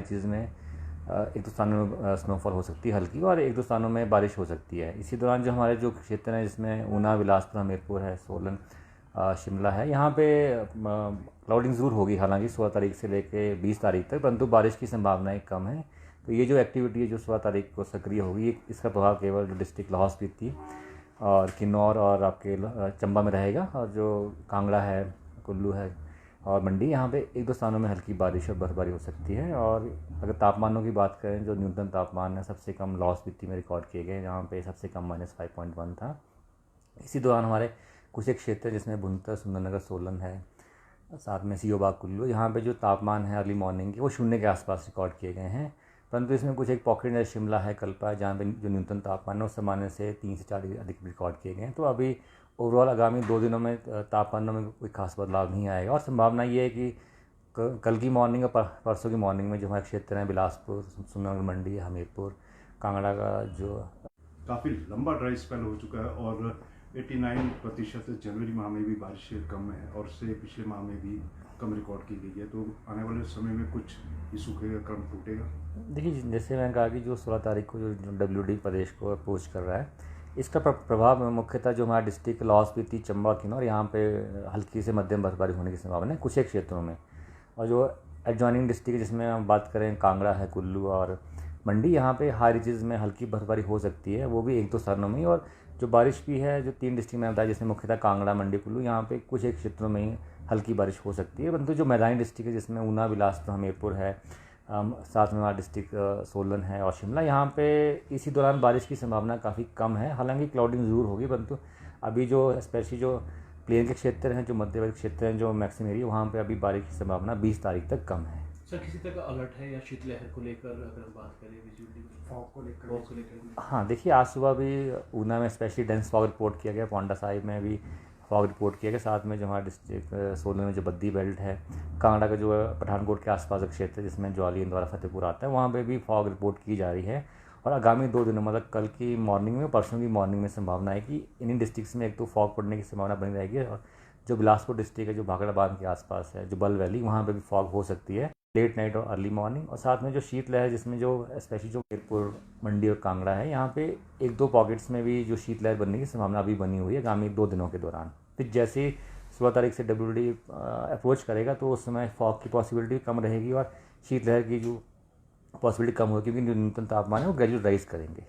चीज़ में एक दो स्थानों में स्नोफॉल हो सकती है हल्की, और एक दो स्थानों में बारिश हो सकती है। इसी दौरान जो हमारे जो क्षेत्र हैं जिसमें ऊना, बिलासपुर, हमीरपुर है, सोलन, शिमला है, यहाँ पे क्लाउडिंग ज़रूर होगी, हालांकि 16 तारीख से लेकर 20 तारीख तक, परंतु बारिश की संभावनाएं कम है। तो ये जो एक्टिविटी है जो 16 तारीख को सक्रिय होगी, इसका प्रभाव केवल जो डिस्ट्रिक्ट लाहौल स्पीति और किन्नौर और आपके चंबा में रहेगा, और जो कांगड़ा है, कुल्लू है और मंडी, यहाँ पे एक दो स्थानों में हल्की बारिश और बर्फबारी हो सकती है। और अगर तापमानों की बात करें, जो न्यूनतम तापमान है सबसे कम लाहौल स्पीति में रिकॉर्ड किए गए, जहाँ पे सबसे कम -5.1 था। इसी दौरान हमारे कुछ एक क्षेत्र जिसमें भुंतर, सुंदरनगर, सोलन है, साथ में सियोबाग, कुल्लू, यहाँ पे जो तापमान है अर्ली मॉर्निंग के वो 0 के आसपास रिकॉर्ड किए गए हैं। परंतु इसमें कुछ एक पॉकेट जैसे शिमला है, कल्पा है, जहाँ पे जो न्यूनतम तापमान है उस सामान्य से 3 से 4 डिग्री अधिक रिकॉर्ड किए गए हैं। तो अभी ओवरऑल आगामी 2 दिनों में तापमानों में कोई खास बदलाव नहीं आएगा, और संभावना ये है कि कल की मॉर्निंग और परसों की मॉर्निंग में जो हमारे क्षेत्र हैं बिलासपुर, सुंदरनगर, मंडी, हमीरपुर, कांगड़ा का जो काफ़ी लंबा ड्राई स्पेल हो चुका है, और 89% जनवरी माह में भी बारिश कम है, और से पिछले माह में भी कम रिकॉर्ड की गई है। तो आने वाले समय में कुछ ये सूखे का क्रम टूटेगा। देखिए, जैसे मैंने कहा कि जो 16 तारीख को जो WD प्रदेश को अप्रोच कर रहा है, इसका प्रभाव मुख्यतः जो हमारा डिस्ट्रिक्ट लाहौल स्पीति, चंबा, किन्नौर, यहाँ पे हल्की से मध्यम बर्फबारी होने की संभावना है कुछ एक क्षेत्रों में। और जो एडजॉइनिंग डिस्ट्रिक्ट जिसमें हम बात करें, कांगड़ा है, कुल्लू और मंडी, यहाँ पे हाई रिजेस में हल्की बर्फबारी हो सकती है, वो भी एक दो स्थानों में ही। और जो बारिश भी है, जो 3 डिस्ट्रिक्ट में बताया, जिसमें मुख्यतः कांगड़ा, मंडी, कुल्लू, यहाँ पे कुछ एक क्षेत्रों में ही हल्की बारिश हो सकती है। परंतु जो मैदानी डिस्ट्रिक्ट है जिसमें ऊना, बिलासपुर, हमीरपुर है, साथ में हमारा डिस्ट्रिक्ट सोलन है और शिमला, यहाँ पे इसी दौरान बारिश की संभावना काफ़ी कम है। हालांकि क्लाउडिंग ज़रूर होगी, परंतु अभी जो स्पेशली जो प्लेन के क्षेत्र हैं, जो मध्यवर्ती क्षेत्र हैं, जो मैक्सिमम एरिया, वहाँ पे अभी बारिश की संभावना 20 तारीख तक कम है। सर, किसी तरह का अलर्ट है या शीतलहर को लेकर अगर हम बात करें, विजुअली फॉग को लेकर? हाँ, देखिए, आज सुबह भी ऊना में स्पेशली डेंस फॉग रिपोर्ट किया गया, पोंडा साहिब में भी फॉग रिपोर्ट किया गया, साथ में जो हमारा डिस्ट्रिक्ट सोलन में जो बद्दी बेल्ट है, कांगड़ा का जो पठानकोट के आसपास का क्षेत्र जिसमें ज्वाली, इंदौरा, फतेहपुर आता है, वहाँ पे भी फॉग रिपोर्ट की जा रही है। और आगामी 2 दिनों मतलब कल की मॉर्निंग में, परसों की मॉर्निंग में संभावना है कि इन्हीं डिस्ट्रिक्ट्स में एक तो फॉग पड़ने की संभावना बनी रहेगी। और जो बिलासपुर डिस्ट्रिक्ट है, जो भाखड़ा बांध के आसपास है, जो बल वैली, वहाँ पर भी फॉग हो सकती है लेट नाइट और अर्ली मॉर्निंग। और साथ में जो शीतलहर, जिसमें जो स्पेशली जो हमीरपुर, मंडी और कांगड़ा है, यहाँ पे एक दो पॉकेट्स में भी जो शीतलहर बनने की संभावना अभी बनी हुई है आगामी 2 दिनों के दौरान। फिर जैसे 16 तारीख से WD अप्रोच करेगा तो उस समय फॉग की पॉसिबिलिटी कम रहेगी और शीतलहर की जो पॉसिबिलिटी कम होगी, क्योंकि न्यूनतम तापमान है वो ग्रेजुअल राइज करेंगे।